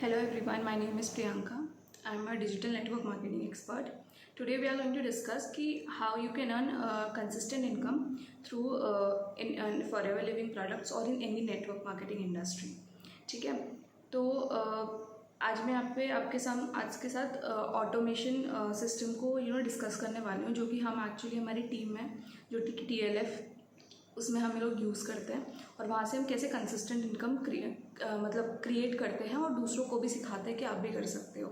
Hello everyone, my name is Priyanka. I am a digital network marketing expert. Today we are going to discuss how you can earn consistent income through in forever living products or in any network marketing industry. ठीक है, तो आज मैं आज के साथ automation system को discuss करने वाली हूँ, जो कि हम एक्चुअली हमारी टीम में जो TLF उसमें हम लोग यूज़ करते हैं और वहाँ से हम कैसे कंसिस्टेंट इनकम क्रिएट करते हैं और दूसरों को भी सिखाते हैं कि आप भी कर सकते हो।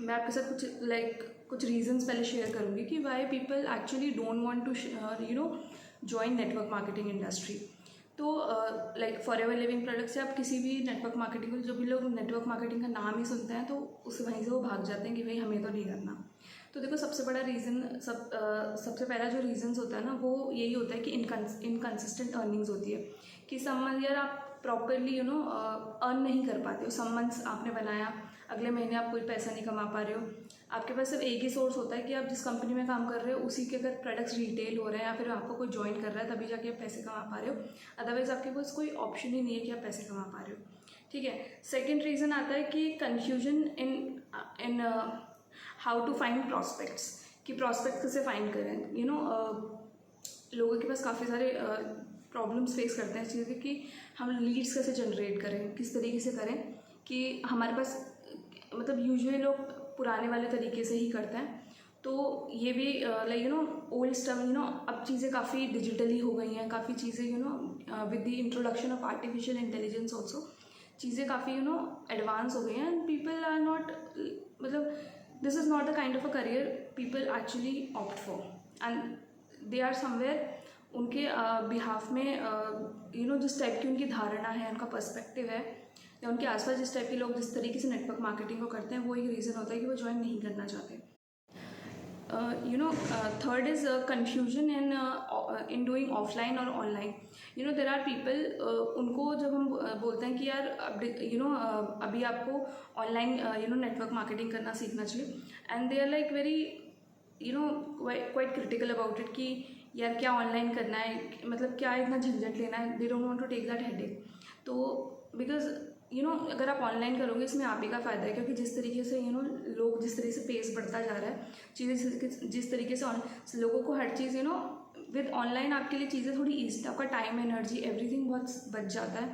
मैं आपके साथ कुछ रीजंस पहले शेयर करूँगी कि why people actually don't want to join network marketing industry. तो फॉरएवर लिविंग प्रोडक्ट से आप किसी भी नेटवर्क मार्केटिंग को, जो भी लोग नेटवर्क मार्केटिंग का नाम ही सुनते हैं तो वहीं से वो भाग जाते हैं कि भाई हमें तो नहीं करना। तो देखो, सबसे बड़ा रीज़न सबसे पहला जो रीज़न्स होता है ना, वो यही होता है कि इनकंसिस्टेंट अर्निंग्स होती है कि सम मंथ यार आप प्रॉपरली अर्न नहीं कर पाते हो। सम मंथ्स आपने बनाया, अगले महीने आप कोई पैसा नहीं कमा पा रहे हो। आपके पास सिर्फ एक ही सोर्स होता है कि आप जिस कंपनी में काम कर रहे हो उसी के अगर प्रोडक्ट्स रिटेल हो रहे हैं या फिर आपको कोई ज्वाइन कर रहा है तभी जाके आप पैसे कमा पा रहे हो, अदरवाइज आपके पास कोई ऑप्शन ही नहीं है कि आप पैसे कमा पा रहे हो। ठीक है, सेकेंड रीज़न आता है कि confusion in how to find prospects, कि प्रॉस्पेक्ट कैसे फाइंड करें। लोगों के पास काफ़ी सारे प्रॉब्लम्स फेस करते हैं इस चीज़ कि हम लीड्स कैसे जनरेट करें, किस तरीके से करें कि हमारे पास यूजुअली लोग पुराने वाले तरीके से ही करते हैं। तो ये भी ओल्ड स्टफ अब चीज़ें काफ़ी डिजिटली हो गई हैं, काफ़ी चीज़ें with the introduction of artificial intelligence also चीज़ें काफ़ी एडवांस हो गई हैं and people are not this is not the kind of a career people actually opt for and they are somewhere उनके बिहाफ में जिस टाइप की उनकी धारणा है, उनका पर्सपेक्टिव है या उनके आसपास जिस टाइप के लोग जिस तरीके से नेटवर्क मार्केटिंग को करते हैं, वो एक रीज़न होता है कि वो ज्वाइन नहीं करना चाहते। Third is confusion in doing offline और ऑनलाइन। देर आर पीपल, उनको जब हम बोलते हैं कि यार अभी आपको ऑनलाइन नेटवर्क मार्केटिंग करना सीखना चाहिए, and they are like very quite critical about it कि यार क्या ऑनलाइन करना है, क्या इतना झंझट लेना है, they don't want to take that headache. तो बिकॉज अगर आप ऑनलाइन करोगे इसमें आप ही का फ़ायदा है, क्योंकि जिस तरीके से लोग जिस तरीके से पेस बढ़ता जा रहा है, चीज़ें जिस तरीके से लोगों को हर चीज़ विद ऑनलाइन आपके लिए चीज़ें थोड़ी ईजी, आपका टाइम, एनर्जी, एवरीथिंग बहुत बच जाता है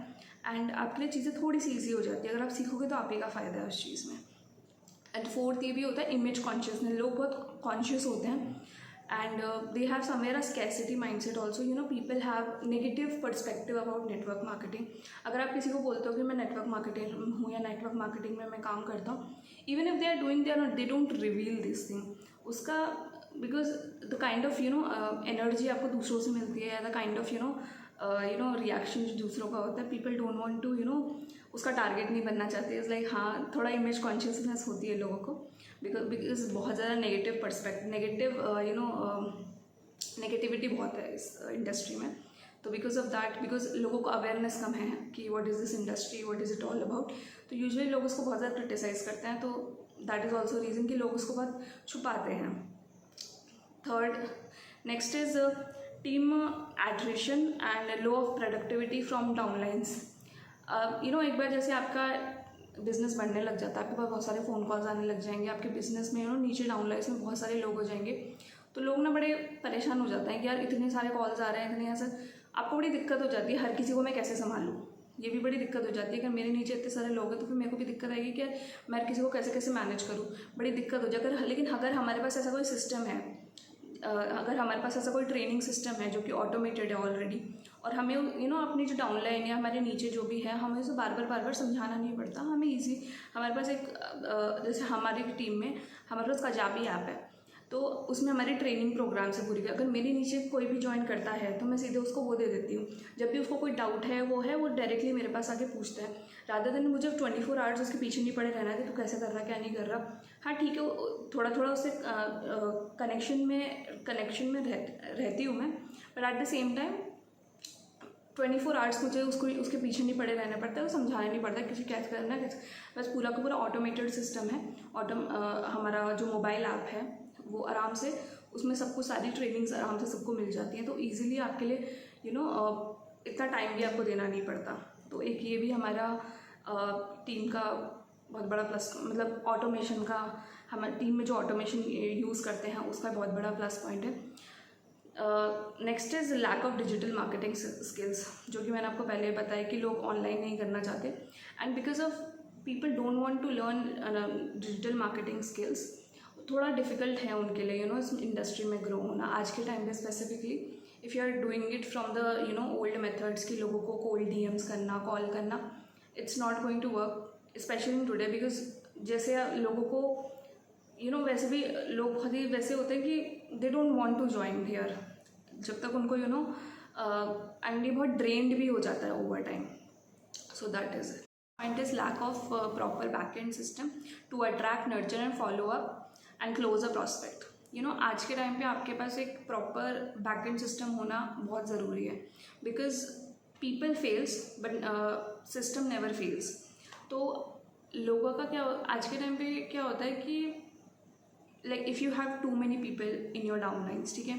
एंड आपके लिए चीज़ें थोड़ी सी ईजी हो जाती है। अगर आप सीखोगे तो आप ही का फ़ायदा है उस चीज़ में। एंड फोर्थ ये भी होता है इमेज कॉन्शियसनेस। लोग बहुत कॉन्शियस होते हैं and they have somewhere a scarcity mindset also. People have negative perspective about network marketing. अगर आप किसी को बोलते हो कि मैं नेटवर्क मार्केटिंग हूँ या नेटवर्क मार्केटिंग में मैं काम करता हूँ, even if they are doing, they don't reveal this thing. उसका because the kind of energy आपको दूसरों से मिलती है, the kind of रिएक्शन जो दूसरों का होता है, पीपल डोंट वांट टू उसका टारगेट नहीं बनना चाहते। इज़ लाइक हाँ, थोड़ा इमेज कॉन्शियसनेस होती है लोगों को बिकॉज बहुत ज़्यादा नेगेटिविटी बहुत है इस इंडस्ट्री में। तो बिकॉज ऑफ दैट, बिकॉज लोगों को अवेयरनेस कम है कि what is this industry, what is it all about, तो यूजुअली लोग उसको बहुत ज़्यादा क्रिटिसाइज़ करते हैं। तो दैट इज़ ऑल्सो रीज़न कि लोग उसको बहुत छुपाते हैं। Third, next is team attrition and low of productivity from downlines. एक बार जैसे आपका बिजनेस बढ़ने लग जाता है, आपके पास बहुत सारे फ़ोन कॉल्स आने लग जाएंगे, आपके बिजनेस में नीचे डाउनलाइंस में बहुत सारे लोग हो जाएंगे, तो लोग ना बड़े परेशान हो जाते हैं कि यार इतने सारे कॉल्स आ रहे हैं, इतने ऐसे, आपको बड़ी दिक्कत हो जाती है हर किसी को मैं कैसे संभालूँ। ये भी बड़ी दिक्कत हो जाती है, अगर मेरे नीचे इतने सारे लोग हैं तो फिर मेरे को भी दिक्कत आएगी कि मैं किसी को कैसे कैसे मैनेज करूँ, बड़ी दिक्कत हो जाएगी। लेकिन अगर हमारे पास ऐसा कोई सिस्टम है, अगर हमारे पास ऐसा कोई ट्रेनिंग सिस्टम है जो कि ऑटोमेटेड है ऑलरेडी, और हमें अपनी जो डाउनलाइन या हमारे नीचे जो भी है, हमें उसे बार बार समझाना नहीं पड़ता, हमें ईजी, हमारे पास एक जैसे हमारी टीम में हमारे पास काजाबी ऐप है, तो उसमें हमारी ट्रेनिंग प्रोग्राम से पूरी, अगर मेरे नीचे कोई भी ज्वाइन करता है तो मैं सीधे उसको वो दे देती हूँ। जब भी उसको कोई डाउट है वो डायरेक्टली मेरे पास आके पूछता है, रादर देन मुझे 24 आवर्स उसके पीछे नहीं पड़े रहना कि तू कैसे कर रहा क्या नहीं कर रहा। हाँ ठीक है, थोड़ा थोड़ा उससे कनेक्शन में रहती हूँ मैं, but at the same time 24 hours मुझे उसके पीछे नहीं पड़े रहना पड़ता है, वो समझाना नहीं पड़ता कि कैसे करना है। बस पूरा का पूरा ऑटोमेटेड सिस्टम है। हमारा जो मोबाइल ऐप है वो आराम से, उसमें सबको सारी ट्रेनिंग्स आराम से सबको मिल जाती हैं, तो ईजिली आपके लिए इतना टाइम भी आपको देना नहीं पड़ता। तो एक ये भी हमारा टीम का बहुत बड़ा प्लस, मतलब ऑटोमेशन का, हमारी टीम में जो ऑटोमेशन यूज़ करते हैं उसका बहुत बड़ा प्लस पॉइंट है। Next is lack of digital marketing skills, जो कि मैंने आपको पहले बताया कि लोग ऑनलाइन नहीं करना चाहते, and because of people don't want to learn digital marketing skills, थोड़ा डिफिकल्ट है उनके लिए इस इंडस्ट्री में ग्रो होना आज के टाइम पे specifically. If you are doing it from the old methods की लोगों को कोल्ड डीएम्स करना, कॉल करना, it's not going to work specially in today, because जैसे लोगों को वैसे भी लोग बहुत ही वैसे होते हैं कि they don't want to join here, जब तक उनको एंड ये बहुत ड्रेन्ड भी हो जाता है over time. So that is it. Point is lack of proper back end system to attract, nurture and follow up and close a prospect. आज के टाइम पे आपके पास एक प्रॉपर बैक एंड सिस्टम होना बहुत ज़रूरी है, because people fails but system never fails. तो लोगों का क्या आज के टाइम पे क्या होता है कि like if you have too many people in your downlines, ठीक है,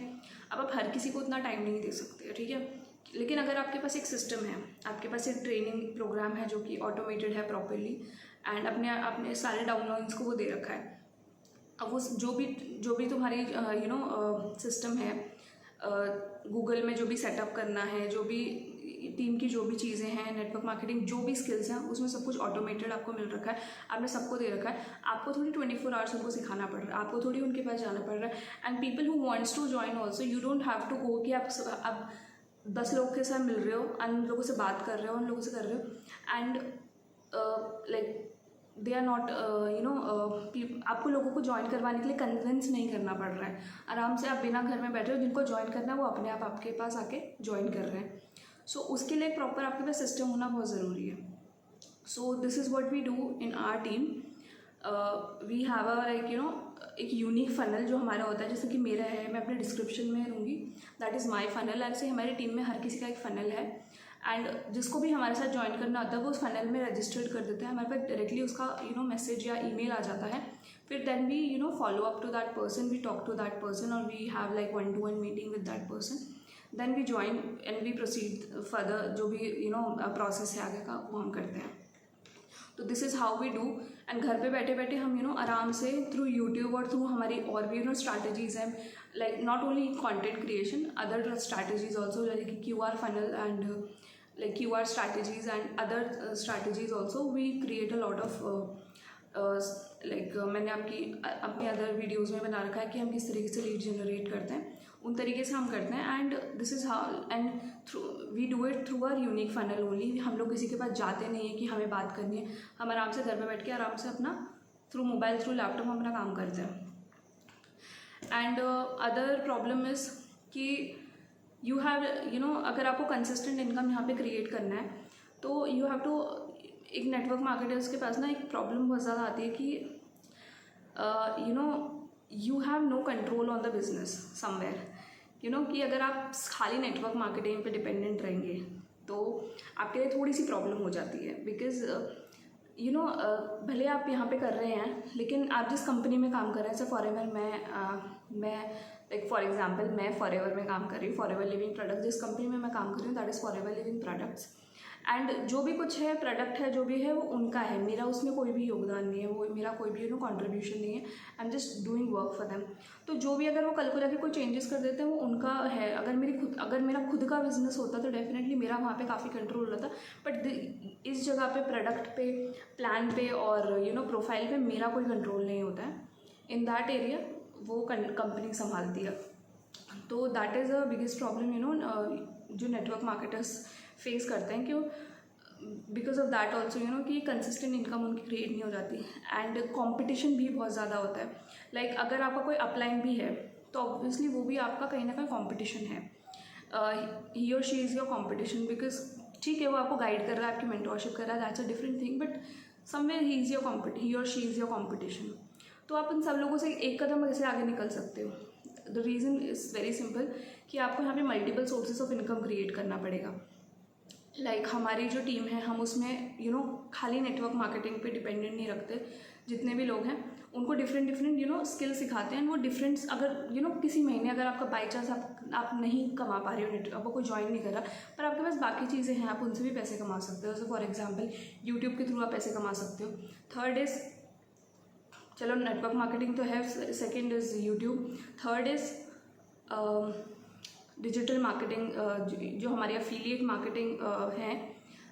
अब आप हर किसी को उतना टाइम नहीं दे सकते, ठीक है, लेकिन अगर आपके पास एक सिस्टम है, आपके पास एक ट्रेनिंग प्रोग्राम है जो कि ऑटोमेटेड है प्रॉपरली, एंड अपने सारे डाउनलाइंस को वो दे रखा है, अब वो जो भी तुम्हारी सिस्टम है, गूगल में जो भी सेटअप करना है, जो भी टीम की जो भी चीज़ें हैं, नेटवर्क मार्केटिंग जो भी स्किल्स हैं, उसमें सब कुछ ऑटोमेटेड आपको मिल रखा है, आपने सबको दे रखा है, आपको थोड़ी 24 आवर्स उनको सिखाना पड़ रहा है, आपको थोड़ी उनके पास जाना पड़ रहा है। And people who wants to join also, you don't have to go कि आप 10 लोग के साथ मिल रहे हो, उन लोगों से बात कर रहे हो, उन लोगों से कर रहे हो, and like they are not आपको लोगों को ज्वाइन करवाने के लिए कन्विंस नहीं करना पड़ रहा है, आराम से आप बिना घर में बैठे हो, जिनको ज्वाइन करना है वो अपने आप आपके पास आके ज्वाइन कर रहे हैं। सो उसके लिए प्रॉपर आपके पास सिस्टम होना बहुत ज़रूरी है। So this is what we do in our team. We have a एक यूनिक फनल जो हमारा होता है, जैसे कि मेरा है, मैं अपने डिस्क्रिप्शन में दूँगी, दैट इज़ माई फनल। ऐसे हमारी टीम में हर किसी का एक फ़नल है, एंड जिसको भी हमारे साथ ज्वाइन करना होता है वो उस फनल में रजिस्टर्ड कर देते हैं, हमारे पास डायरेक्टली उसका मैसेज या ईमेल आ जाता है। फिर then we follow up to that person, we talk to that person, और we have like 1-to-1 meeting with that person, then we join and we proceed further, जो भी प्रोसेस है आगे का वो हम करते हैं। तो this is how we do, and घर पे बैठे बैठे हम आराम से थ्रू यूट्यूब और थ्रू हमारी और भी स्ट्रैटेजीज हैं, like not only content creation, other strategies also, like QR funnel and like QR strategies and other strategies also, we create a lot of मैंने अपनी अदर वीडियोज़ में बना रखा है कि हम किस तरीके से लीड जनरेट करते हैं, उन तरीके से हम करते हैं, and this is how, and through we do it through our unique funnel only. हम लोग किसी के पास जाते नहीं है कि हमें बात करनी है, हम आराम से घर में बैठ के आराम से अपना थ्रू मोबाइल, थ्रू लैपटॉप हम अपना काम करते हैं। एंड अदर प्रॉब्लम इज़ कि यू हैव अगर आपको कंसिस्टेंट इनकम यहाँ पे क्रिएट करना है तो यू हैव टू, एक नेटवर्क मार्केटर्स के पास ना एक प्रॉब्लम बहुत ज़्यादा आती है कि you have no control on the business somewhere, कि अगर आप खाली नेटवर्क मार्केटिंग पे डिपेंडेंट रहेंगे तो आपके लिए थोड़ी सी प्रॉब्लम हो जाती है, बिकॉज भले आप यहाँ पे कर रहे हैं, लेकिन आप जिस कंपनी में काम कर रहे हैं, जैसे फॉरएवर मैं लाइक फॉर एग्जांपल मैं फॉरएवर में काम कर रही हूँ, फॉरएवर लिविंग प्रोडक्ट्स, जिस कंपनी में मैं काम कर रही हूँ that is forever living products, and जो भी कुछ है प्रोडक्ट है जो भी है वो उनका है, मेरा उसमें कोई भी योगदान नहीं है, वो मेरा कोई भी कॉन्ट्रीब्यूशन नहीं है, I am just doing work for them. तो जो भी अगर वो कल को जाके कोई चेंजेस कर देते हैं वो उनका है, अगर मेरा खुद का बिजनेस होता तो डेफिनेटली मेरा वहाँ पे काफ़ी कंट्रोल होता, बट इस जगह पे प्रोडक्ट पे, प्लान पे और प्रोफाइल पे मेरा कोई कंट्रोल नहीं होता है, इन दैट एरिया वो कंपनी संभालती है। तो that is a biggest problem जो नेटवर्क मार्केटर्स फेस करते हैं, क्यों, बिकॉज ऑफ दैट ऑल्सो कि कंसिस्टेंट इनकम उनकी क्रिएट नहीं हो जाती, एंड कॉम्पिटिशन भी बहुत ज़्यादा होता है। लाइक अगर आपका कोई अपलाइन भी है तो ऑब्वियसली वो भी आपका कहीं ना कहीं कॉम्पिटिशन है, ही और she is your competition, because ठीक है वो आपको गाइड कर रहा है, आपकी मेंटोरशिप कर रहा है, that's a different thing, but somewhere ही और शी इज़ योर कॉम्पिटिशन। तो आप उन सब लोगों से एक कदम कैसे आगे निकल सकते हो? The reason is very simple कि आपको यहाँ पे multiple sources of income create करना पड़ेगा। लाइक हमारी जो टीम है हम उसमें खाली नेटवर्क मार्केटिंग पे डिपेंडेंट नहीं रखते, जितने भी लोग हैं उनको डिफरेंट डिफरेंट स्किल सिखाते हैं। वो डिफरेंट अगर किसी महीने अगर आपका बाई चांस आप नहीं कमा पा रहे हो नेटवर्क, आपको कोई ज्वाइन नहीं कर रहा, पर आपके पास बाकी चीज़ें हैं, आप उनसे भी पैसे कमा सकते हो। जैसे फॉर एग्जांपल यूट्यूब के थ्रू आप पैसे कमा सकते हो। थर्ड इज़, चलो नेटवर्क मार्केटिंग तो है, second is YouTube, third is digital marketing, जो हमारी एफिलिएट मार्केटिंग है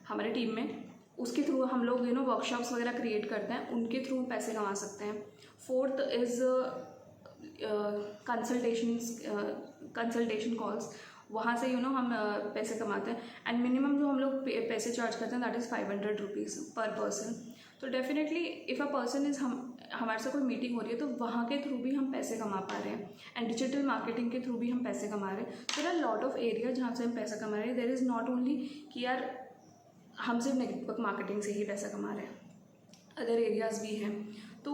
हमारे टीम में, उसके थ्रू हम लोग वर्कशॉप्स वगैरह क्रिएट करते हैं, उनके थ्रू पैसे कमा सकते हैं। फोर्थ इज़ कंसल्टेशन कॉल्स, वहाँ से हम पैसे कमाते हैं। एंड मिनिमम जो हम लोग पैसे चार्ज करते हैं दैट इज़ 500 रुपीज़ पर पर्सन। तो definitely if a person is हमारे से कोई मीटिंग हो रही है तो वहाँ के थ्रू भी हम पैसे कमा पा रहे हैं। एंड डिजिटल मार्केटिंग के थ्रू भी हम पैसे कमा रहे हैं। There are lot of area जहाँ से हम पैसा कमा रहे हैं। देयर इज़ नॉट ओनली कि यार हम सिर्फ नेटवर्क मार्केटिंग से ही पैसा कमा रहे हैं, अदर एरियाज़ भी हैं। तो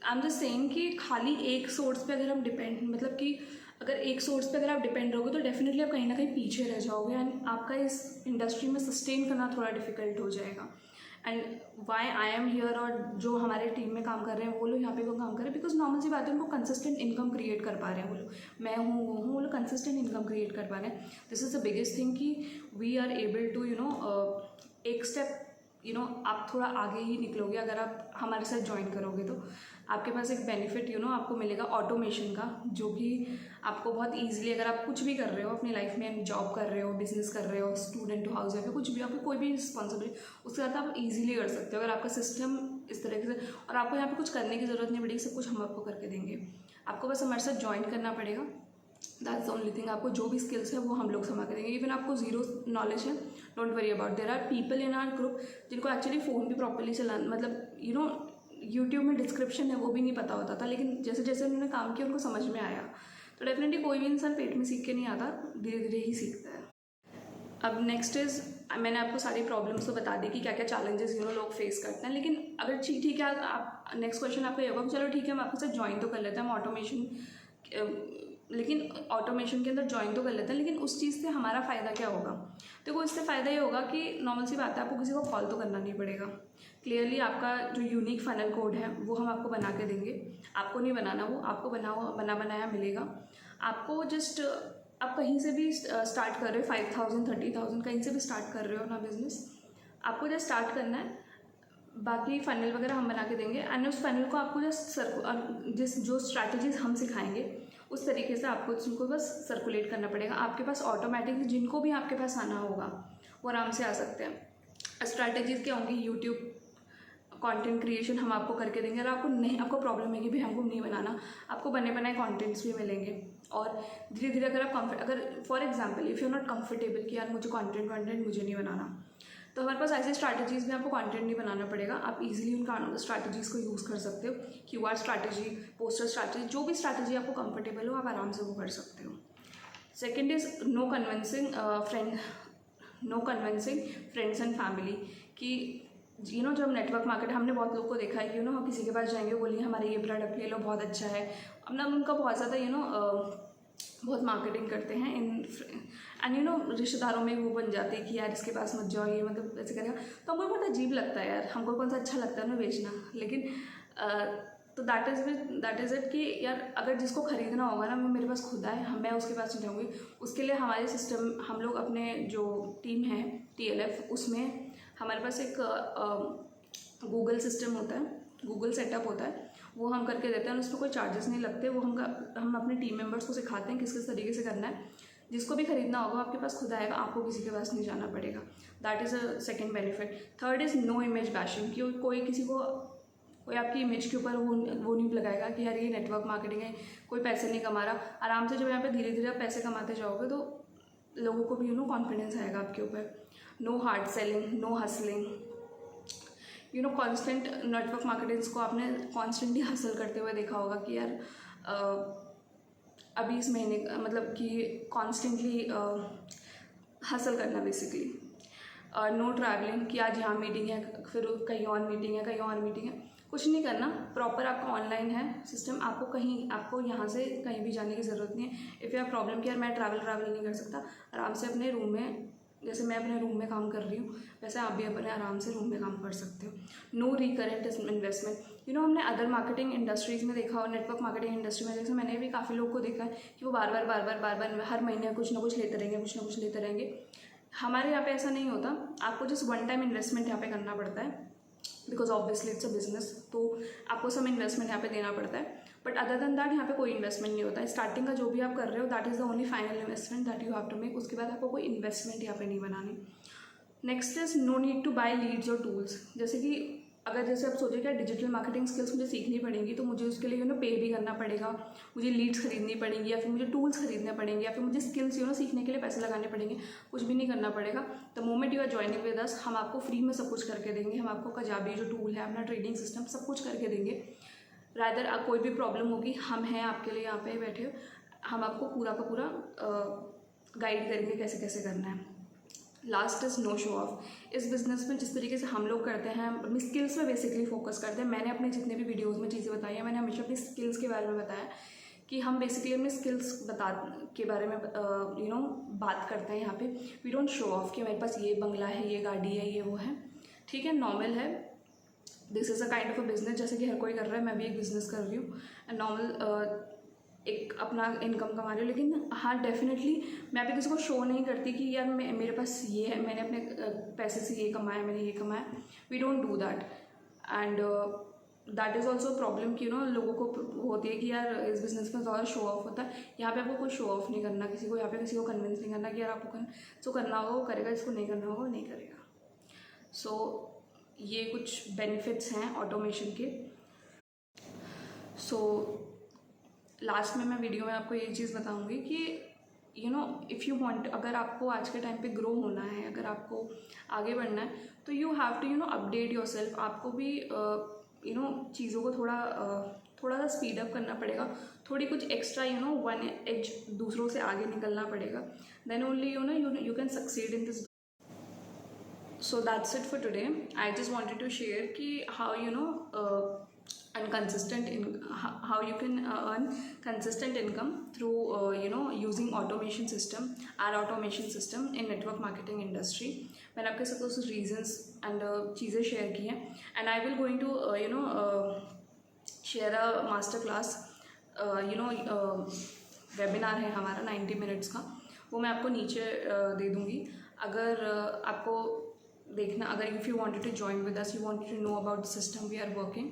आई एम जस्ट सेइंग कि खाली एक सोर्स पे अगर हम डिपेंड, मतलब कि अगर एक सोर्स पे अगर आप डिपेंड रहोगे तो डेफिनेटली आप कहीं ना कहीं पीछे रह जाओगे एंड आपका इस इंडस्ट्री में सस्टेन करना थोड़ा डिफिकल्ट हो जाएगा। And why I am here, और जो हमारे टीम में काम कर रहे हैं वो लोग यहाँ पे वो काम कर रहे हैं बिकॉज नॉर्मल सी बात है, उनको कंसिस्टेंट इनकम क्रिएट कर पा रहे हैं वो लोग। मैं हूँ वो हूँ, वो लोग कंसिस्टेंट इनकम क्रिएट कर पा रहे हैं। This is the biggest thing कि वी आर एबल टू एक स्टेप आप थोड़ा आगे ही निकलोगे अगर आप हमारे साथ ज्वाइन करोगे। तो आपके पास एक बेनिफिट आपको मिलेगा ऑटोमेशन का, जो कि आपको बहुत ईजिली, अगर आप कुछ भी कर रहे हो अपनी लाइफ में, जॉब कर रहे हो, बिजनेस कर रहे हो, स्टूडेंट हो, हाउस वाइफ हो, कुछ भी, आपको कोई भी रिस्पॉन्सिबिलिटी उसके साथ आप ईजिली कर सकते हो अगर आपका सिस्टम इस तरीके से। और आपको यहाँ पे कुछ करने की ज़रूरत नहीं पड़ेगी, सब कुछ हम आपको करके देंगे। आपको बस हमारे साथ ज्वाइन करना पड़ेगा, दैट्स द ओनली थिंग। आपको जो भी स्किल्स है वो हम लोग समा करेंगे। इवन आपको जीरो नॉलेज है, don't worry about. There are people in our group जिनको एक्चुअली फ़ोन भी प्रॉपर्ली चलाना, मतलब यूट्यूब में डिस्क्रिप्शन है वो भी नहीं पता होता था, लेकिन जैसे जैसे उन्होंने काम किया उनको समझ में आया। तो डेफिनेटली कोई भी इंसान पेट में सीख के नहीं आता, धीरे धीरे ही सीखता है। अब नेक्स्ट इज़, मैंने आपको सारी प्रॉब्लम्स तो बता दी कि क्या क्या चैलेंजेस लोग फेस करते हैं। लेकिन अगर ठीक है, आप नेक्स्ट क्वेश्चन आपका ये होगा, चलो ठीक है हम आपके साथ ज्वाइन तो कर लेते हैं, हम ऑटोमेशन, लेकिन ऑटोमेशन के अंदर ज्वाइन तो कर लेते हैं, लेकिन उस चीज़ से हमारा फ़ायदा क्या होगा? देखो इससे फ़ायदा ये होगा कि नॉर्मल सी बात है, आपको किसी को कॉल तो करना नहीं पड़ेगा। क्लियरली आपका जो यूनिक फनल कोड है वो हम आपको बना के देंगे। आपको नहीं बनाना, वो आपको बना बनाया मिलेगा। आपको जस्ट, आप कहीं से भी स्टार्ट कर रहे हो, 5,000 30,000 कहीं से भी स्टार्ट कर रहे हो ना बिज़नेस, आपको जस्ट स्टार्ट करना है। बाकी फ़नल वगैरह हम बना के देंगे एंड उस फ़नल को आपको जस्ट जो स्ट्रैटेजीज़ हम सिखाएंगे उस तरीके से आपको उसको बस सर्कुलेट करना पड़ेगा। आपके पास ऑटोमेटिकली जिनको भी आपके पास आना होगा वो आराम से आ सकते हैं। स्ट्रैटेजीज़ क्या होंगी? यूट्यूब कंटेंट क्रिएशन हम आपको करके देंगे। अगर आपको प्रॉब्लम है कि भाई हमको नहीं बनाना, आपको बने बनाए कंटेंट्स भी मिलेंगे। और धीरे धीरे अगर for example if you not comfortable कि यार मुझे कंटेंट मुझे नहीं बनाना, तो हमारे पास ऐसे स्ट्रैटेजीज़ में आपको कंटेंट नहीं बनाना पड़ेगा। आप इजीली उन स्ट्रैटेजीज़ को यूज़ कर सकते हो। क्यूआर स्ट्रैटेजी, पोस्टर स्ट्रैटेजी, जो भी स्ट्रैटेजी आपको कंफर्टेबल हो आप आराम से वो कर सकते हो। Second is no convincing friends and family कि जब हम नेटवर्क मार्केट, हमने बहुत लोग को देखा है कि हम किसी के पास जाएंगे, बोलिए हमारे ये प्रोडक्ट ले लो बहुत अच्छा है, अपना उनका बहुत ज़्यादा बहुत मार्केटिंग करते हैं एंड रिश्तेदारों में वो बन जाते हैं कि यार इसके पास मत जाओ, ये मतलब ऐसे करेगा। तो हमको बहुत अजीब लगता है यार, हमको कौन सा अच्छा लगता है उन्हें बेचना। लेकिन तो दैट इज़ इट कि यार अगर जिसको ख़रीदना होगा ना, वो मेरे पास खुद आए, मैं उसके पास नहीं जाऊँगी। उसके लिए हमारे सिस्टम, हम लोग अपने जो टीम है TLF, उसमें हमारे पास एक गूगल सिस्टम होता है, गूगल सेटअप होता है, वो हम करके देते हैं। उसमें कोई चार्जेस नहीं लगते। वो हम अपने टीम मेंबर्स को सिखाते हैं किस किस तरीके से करना है। जिसको भी खरीदना होगा आपके पास खुद आएगा, आपको किसी के पास नहीं जाना पड़ेगा। That is a second benefit. Third is no image bashing, कि कोई आपकी इमेज के ऊपर वो नहीं लगाएगा कि यार ये नेटवर्क मार्केटिंग है, कोई पैसे नहीं कमा रहा। आराम से जब यहाँ पे धीरे धीरे आप पैसे कमाते जाओगे तो लोगों को भी कॉन्फिडेंस आएगा आपके ऊपर। No hard selling, no hustling, constant network marketings को आपने कॉन्स्टेंटली हासिल करते हुए देखा होगा कि यार अभी इस महीने मतलब कि कॉन्स्टेंटली हासिल करना बेसिकली। नो ट्रैवलिंग, कि आज यहाँ मीटिंग है, फिर कहीं और मीटिंग है, कहीं और मीटिंग है, कुछ नहीं करना। प्रॉपर आपका ऑनलाइन है सिस्टम, आपको यहाँ से कहीं भी जाने की ज़रूरत नहीं है। इफ़ यू हैव प्रॉब्लम कि यार मैं ट्रैवल नहीं कर सकता, आराम से अपने रूम में जैसे मैं अपने रूम में काम कर रही हूँ वैसे आप भी अपने आराम से रूम में काम कर सकते हो। नो रिकरेंट इन्वेस्टमेंट, हमने अदर मार्केटिंग इंडस्ट्रीज़ में देखा और नेटवर्क मार्केटिंग इंडस्ट्री में जैसे मैंने भी काफ़ी लोग को देखा है कि वो बार बार हर महीने कुछ ना कुछ लेते रहेंगे, कुछ ना कुछ लेते रहेंगे। हमारे यहाँ पे ऐसा नहीं होता, आपको जस्ट वन टाइम इन्वेस्टमेंट यहाँ पे करना पड़ता है, because obviously it's a business, तो आपको सम इन्वेस्टमेंट यहाँ पे देना पड़ता है। बट अदर देन दैट यहाँ पे कोई इन्वेस्टमेंट नहीं होता है। स्टार्टिंग का जो भी आप कर रहे हो that is the only final investment that you have to make. उसके बाद आपको कोई इन्वेस्टमेंट यहाँ पे नहीं बनानी। Next is no need to buy leads और टूल्स। जैसे कि अगर जैसे आप सोचिए कि डिजिटल मार्केटिंग स्किल्स मुझे सीखनी पड़ेंगी तो मुझे उसके लिए पे भी करना पड़ेगा, मुझे लीड्स खरीदनी पड़ेंगी या फिर मुझे टूल्स खरीदने पड़ेंगे या फिर मुझे स्किल्स सीखने के लिए पैसे लगाने पड़ेंगे। कुछ भी नहीं करना पड़ेगा। The moment you are joining with us, हम आपको फ्री में सब कुछ करके देंगे। हम आपको काजाबी जो टूल है, अपना ट्रेडिंग सिस्टम सब कुछ करके देंगे। रादर कोई भी प्रॉब्लम होगी हम हैं आपके लिए यहाँ पे बैठे, हम आपको पूरा का पूरा गाइड करेंगे कैसे कैसे करना है। Last is no show off. इस बिज़नेस में जिस तरीके से हम लोग करते हैं, अपनी स्किल्स में बेसिकली फोकस करते हैं। मैंने अपने जितने भी वीडियोज़ में चीज़ें बताई हैं, मैंने हमेशा अपनी स्किल्स के बारे में बताया कि हम बेसिकली अपने स्किल्स के बारे में बात करते हैं यहाँ पे। वी डोंट शो ऑफ कि मेरे पास ये बंगला है, ये गाड़ी है, ये वो है। ठीक है, नॉर्मल है। This is a kind of a business, जैसे कि हर कोई कर रहा है, मैं भी एक बिज़नेस कर रही हूँ एंड नॉर्मल एक अपना इनकम कमा रही हूँ। लेकिन हाँ, डेफिनेटली मैं अभी किसी को शो नहीं करती कि यार मेरे पास ये है, मैंने अपने पैसे से ये कमाया, मैंने ये कमाया। We don't do that and that is also problem कि लोगों को होती है कि यार इस बिज़नेस में ज़्यादा शो ऑफ होता है। यहाँ पे आपको कोई शो ऑफ नहीं करना किसी को, यहाँ पे किसी को कन्विंस नहीं करना कि यार आपको जो करना होगा वो करेगा, इसको नहीं करना होगा वो नहीं करेगा। सो ये कुछ बेनिफिट्स हैं ऑटोमेशन के। सो लास्ट में मैं वीडियो में आपको ये चीज़ बताऊंगी कि इफ़ यू वांट, अगर आपको आज के टाइम पे ग्रो होना है, अगर आपको आगे बढ़ना है तो you have to update yourself. आपको भी चीज़ों को थोड़ा सा स्पीड अप करना पड़ेगा, थोड़ी कुछ एक्स्ट्रा वन एज दूसरों से आगे निकलना पड़ेगा। Then only you can succeed in this. So that's it for today. I just wanted to share ki how how you can earn consistent income through using automation system, our automation system in network marketing industry. मैंने आपके साथ कुछ reasons and चीज़ें share की हैं and I will going to share a master class webinar है हमारा 90 minutes का, वो मैं आपको नीचे दे दूँगी। अगर आपको देखना, अगर if you wanted to join with us, you wanted to know about the system we are working,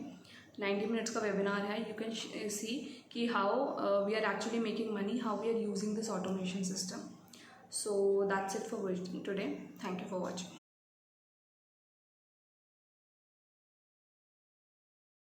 90 minutes का वेबिनार है। यू कैन सी कि how we are actually making money, how we are using this automation system. So that's it for today. Thank you for watching.